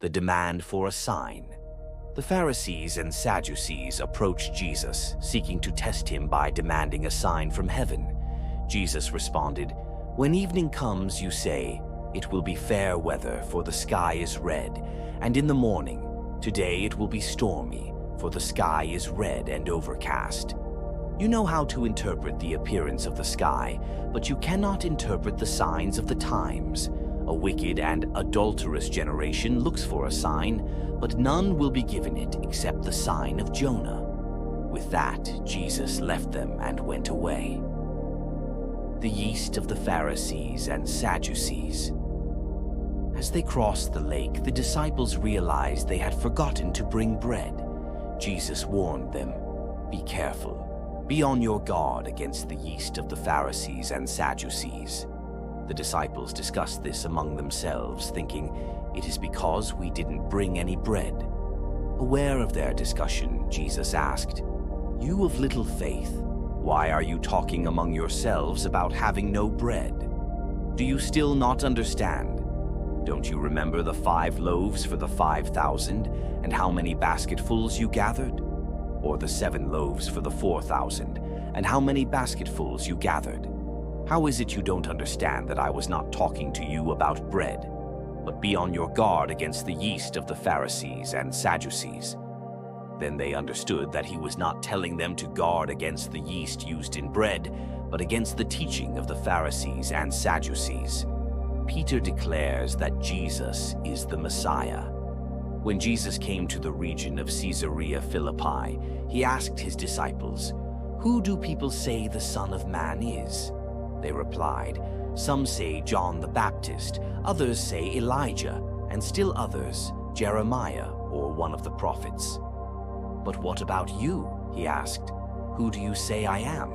the demand for a sign. The Pharisees and Sadducees approached Jesus, seeking to test him by demanding a sign from heaven. Jesus responded, "When evening comes, you say, 'It will be fair weather, for the sky is red,' and in the morning, 'Today it will be stormy, for the sky is red and overcast.' You know how to interpret the appearance of the sky, but you cannot interpret the signs of the times. A wicked and adulterous generation looks for a sign, but none will be given it except the sign of Jonah." With that, Jesus left them and went away. The yeast of the Pharisees and Sadducees. As they crossed the lake, the disciples realized they had forgotten to bring bread. Jesus warned them, "Be careful. Be on your guard against the yeast of the Pharisees and Sadducees." The disciples discussed this among themselves, thinking, "It is because we didn't bring any bread." Aware of their discussion, Jesus asked, "You of little faith, why are you talking among yourselves about having no bread? Do you still not understand? Don't you remember the 5 loaves for the 5,000 and how many basketfuls you gathered? Or the 7 loaves for the 4,000 and how many basketfuls you gathered? How is it you don't understand that I was not talking to you about bread? But be on your guard against the yeast of the Pharisees and Sadducees." Then they understood that he was not telling them to guard against the yeast used in bread, but against the teaching of the Pharisees and Sadducees. Peter declares that Jesus is the Messiah. When Jesus came to the region of Caesarea Philippi, he asked his disciples, "Who do people say the Son of Man is?" They replied, "Some say John the Baptist, others say Elijah, and still others, Jeremiah or one of the prophets." "But what about you?" he asked. "Who do you say I am?"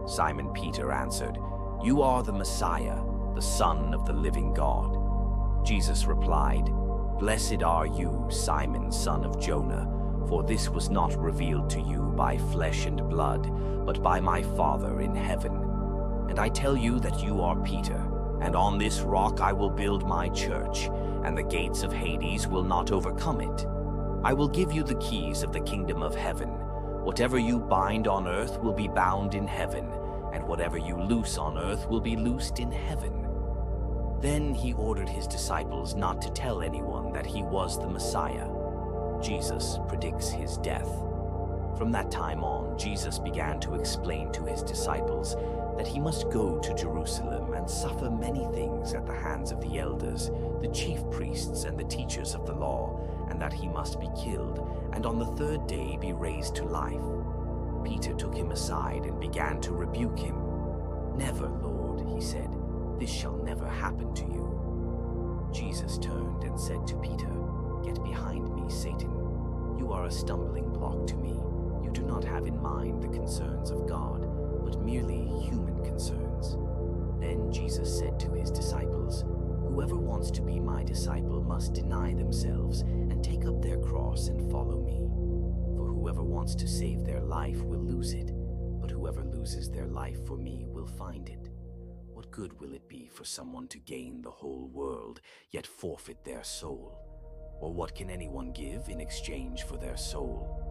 Simon Peter answered, "You are the Messiah, the Son of the living God." Jesus replied, "Blessed are you, Simon, son of Jonah, for this was not revealed to you by flesh and blood, but by my Father in heaven. And I tell you that you are Peter, and on this rock I will build my church, and the gates of Hades will not overcome it. I will give you the keys of the kingdom of heaven. Whatever you bind on earth will be bound in heaven, and whatever you loose on earth will be loosed in heaven." Then he ordered his disciples not to tell anyone that he was the Messiah. Jesus predicts his death. From that time on, Jesus began to explain to his disciples that he must go to Jerusalem and suffer many things at the hands of the elders, the chief priests, and the teachers of the law, and that he must be killed, and on the 3rd day be raised to life. Peter took him aside and began to rebuke him. "Never, Lord," he said, "this shall never happen to you." Jesus turned and said to Peter, "Get behind me, Satan. You are a stumbling block to me. You do not have in mind the concerns of God, but merely human concerns." Then Jesus said to his disciples, "Whoever wants to be my disciple must deny themselves and take up their cross and follow me. For whoever wants to save their life will lose it, but whoever loses their life for me will find it. What good will it be for someone to gain the whole world, yet forfeit their soul? Or what can anyone give in exchange for their soul?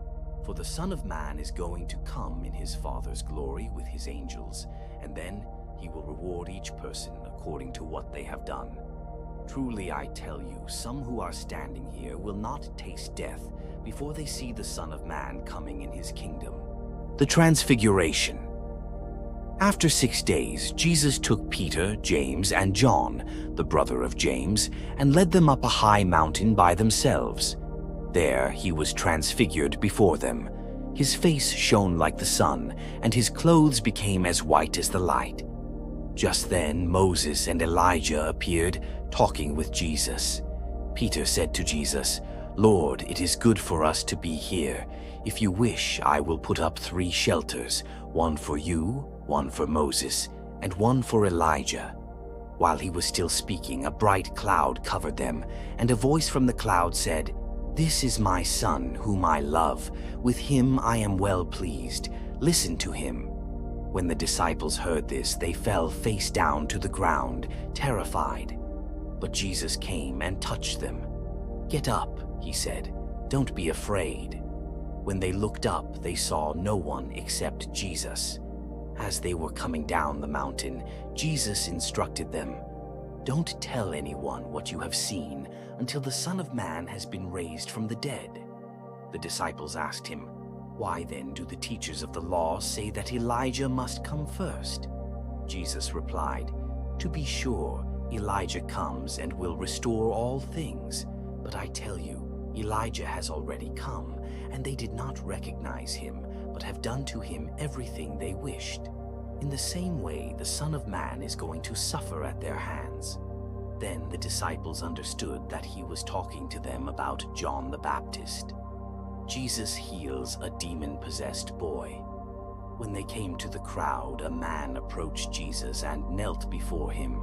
For the Son of Man is going to come in his Father's glory with his angels, and then he will reward each person according to what they have done. Truly I tell you, some who are standing here will not taste death before they see the Son of Man coming in his kingdom." The Transfiguration. After 6 days, Jesus took Peter, James, and John, the brother of James, and led them up a high mountain by themselves. There he was transfigured before them. His face shone like the sun, and his clothes became as white as the light. Just then Moses and Elijah appeared, talking with Jesus. Peter said to Jesus, "Lord, it is good for us to be here. If you wish, I will put up 3 shelters, one for you, one for Moses, and one for Elijah." While he was still speaking, a bright cloud covered them, and a voice from the cloud said, "This is my Son, whom I love. With him I am well pleased. Listen to him." When the disciples heard this, they fell face down to the ground, terrified. But Jesus came and touched them. "Get up," he said. "Don't be afraid." When they looked up, they saw no one except Jesus. As they were coming down the mountain, Jesus instructed them, "Don't tell anyone what you have seen until the Son of Man has been raised from the dead." The disciples asked him, "Why then do the teachers of the law say that Elijah must come first?" Jesus replied, "To be sure, Elijah comes and will restore all things. But I tell you, Elijah has already come, and they did not recognize him, but have done to him everything they wished. In the same way, the Son of Man is going to suffer at their hands." Then the disciples understood that he was talking to them about John the Baptist. Jesus heals a demon-possessed boy. When they came to the crowd, a man approached Jesus and knelt before him.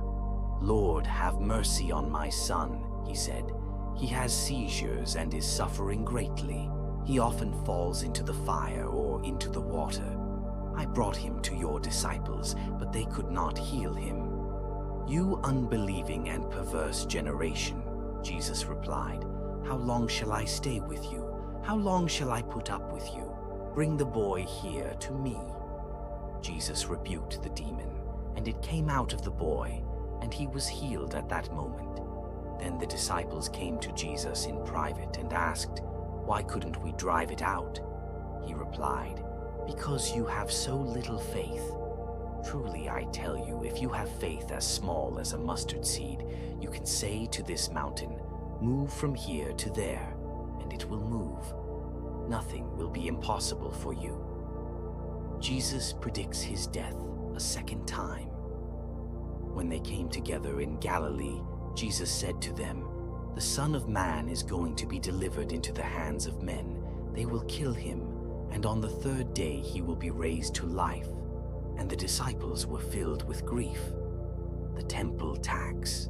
"Lord, have mercy on my son," he said. "He has seizures and is suffering greatly. He often falls into the fire or into the water. I brought him to your disciples, but they could not heal him." "You unbelieving and perverse generation," Jesus replied, "how long shall I stay with you? How long shall I put up with you? Bring the boy here to me." Jesus rebuked the demon, and it came out of the boy, and he was healed at that moment. Then the disciples came to Jesus in private and asked, "Why couldn't we drive it out?" He replied, "Because you have so little faith. Truly I tell you, if you have faith as small as a mustard seed, you can say to this mountain, 'Move from here to there,' and it will move. Nothing will be impossible for you." Jesus predicts his death a second time. When they came together in Galilee, Jesus said to them, "The Son of Man is going to be delivered into the hands of men. They will kill him, and on the third day he will be raised to life." And the disciples were filled with grief. The temple tax.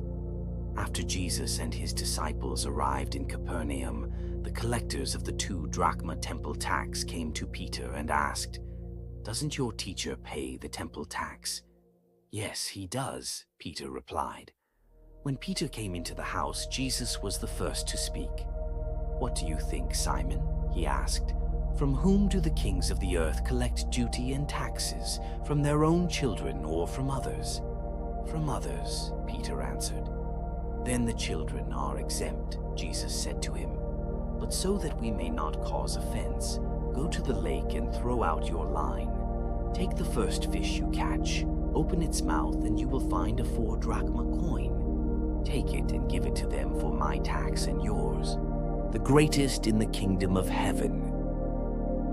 After Jesus and his disciples arrived in Capernaum, the collectors of the 2 drachma temple tax came to Peter and asked, "Doesn't your teacher pay the temple tax?" "Yes, he does," Peter replied. When Peter came into the house, Jesus was the first to speak. "What do you think, Simon?" he asked. "From whom do the kings of the earth collect duty and taxes? From their own children or from others?" "From others," Peter answered. "Then the children are exempt," Jesus said to him. "But so that we may not cause offense, go to the lake and throw out your line. Take the first fish you catch, open its mouth, and you will find a 4 drachma coin. Take it and give it to them for my tax and yours. The greatest in the kingdom of heaven."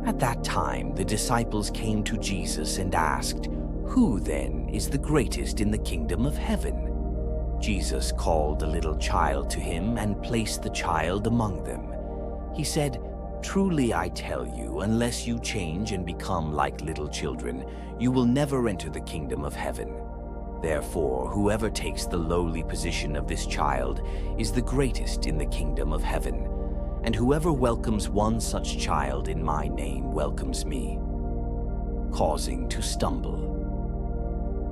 At that time, the disciples came to Jesus and asked, "Who then is the greatest in the kingdom of heaven?" Jesus called a little child to him and placed the child among them. He said, "Truly I tell you, unless you change and become like little children, you will never enter the kingdom of heaven. Therefore, whoever takes the lowly position of this child is the greatest in the kingdom of heaven. And whoever welcomes one such child in my name welcomes me." Causing to stumble.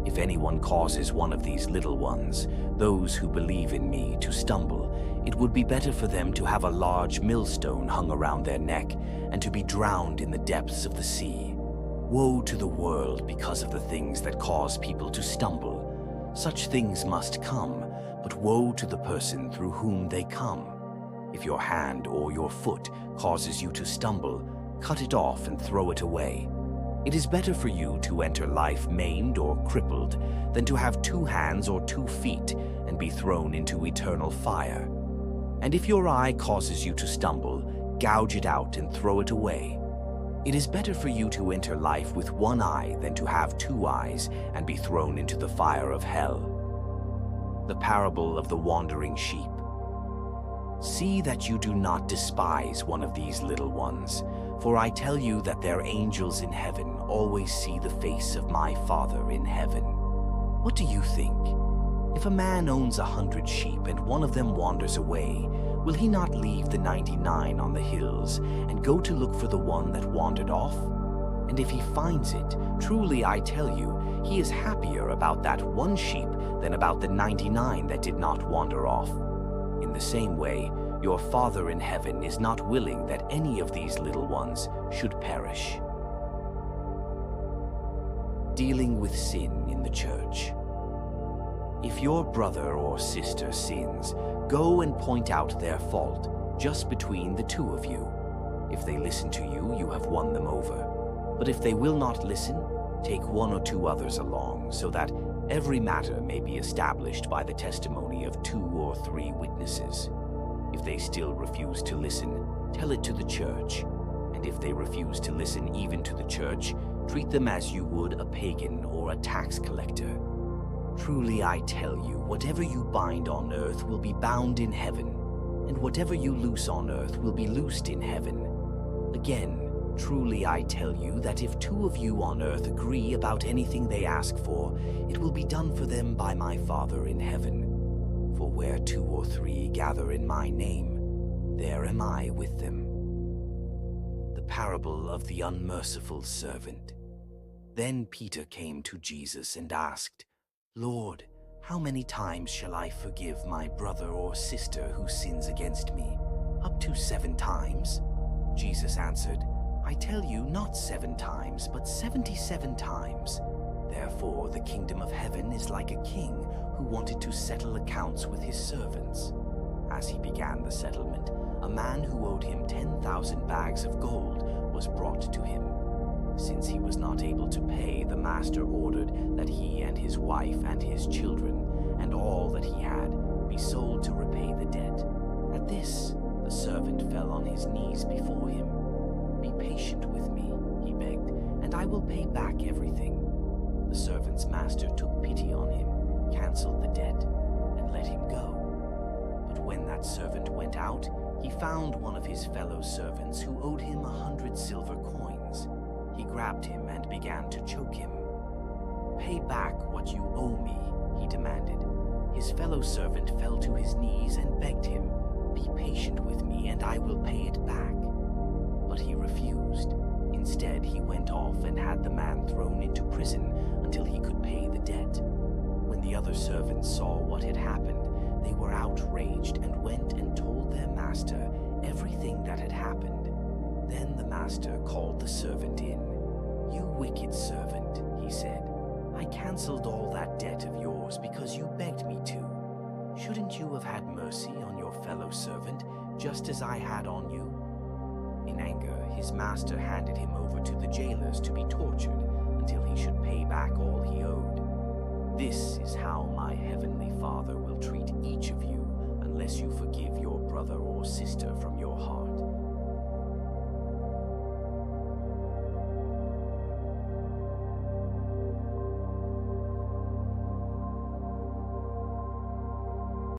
If anyone causes one of these little ones, those who believe in me, to stumble, it would be better for them to have a large millstone hung around their neck and to be drowned in the depths of the sea. Woe to the world because of the things that cause people to stumble. Such things must come, but woe to the person through whom they come. If your hand or your foot causes you to stumble, cut it off and throw it away. It is better for you to enter life maimed or crippled than to have 2 hands or 2 feet and be thrown into eternal fire. And if your eye causes you to stumble, gouge it out and throw it away. It is better for you to enter life with 1 eye than to have 2 eyes and be thrown into the fire of hell. The parable of the wandering sheep. See that you do not despise one of these little ones, for I tell you that their angels in heaven always see the face of my Father in heaven. What do you think? If a man owns 100 sheep and one of them wanders away, will he not leave the 99 on the hills and go to look for the one that wandered off? And if he finds it, truly I tell you, he is happier about that 1 sheep than about the 99 that did not wander off. In the same way, Your Father in heaven is not willing that any of these little ones should perish. Dealing with sin in the church. If your brother or sister sins, go and point out their fault just between the two of you. If they listen to you, you have won them over. But if they will not listen, take one or two others along, so that every matter may be established by the testimony of 2 or 3 witnesses. If they still refuse to listen, tell it to the church. And if they refuse to listen even to the church, treat them as you would a pagan or a tax collector. Truly I tell you, whatever you bind on earth will be bound in heaven, and whatever you loose on earth will be loosed in heaven. Again, truly I tell you that if 2 of you on earth agree about anything they ask for, it will be done for them by my Father in heaven. For where 2 or 3 gather in my name, there am I with them. The parable of the unmerciful servant. Then Peter came to Jesus and asked, Lord, how many times shall I forgive my brother or sister who sins against me? Up to 7 times? Jesus answered, I tell you, not 7 times, but 77 times. Therefore, the kingdom of heaven is like a king who wanted to settle accounts with his servants. As he began the settlement, a man who owed him 10,000 bags of gold was brought to him. Since he was not able to pay, the master ordered that he and his wife and his children and all that he had be sold to repay the debt. At this, the servant fell on his knees before him. Be patient with me, he begged, and I will pay back everything. The servant's master took pity on him, canceled the debt, and let him go. But when that servant went out, he found one of his fellow servants who owed him 100 silver coins. He grabbed him and began to choke him. Pay back what you owe me, he demanded. His fellow servant fell to his knees and begged him, Be patient with me and I will pay it back. But he refused. Instead, he went off and had the man thrown into prison until he could pay the debt. When the other servants saw what had happened, they were outraged and went and told their master everything that had happened. Then the master called the servant in. You wicked servant, he said, I canceled all that debt of yours because you begged me to. Shouldn't you have had mercy on your fellow servant, just as I had on you? In anger, his master handed him over to the jailers to be tortured until he should pay back all he owed. This is how my heavenly Father will treat each of you unless you forgive your brother or sister from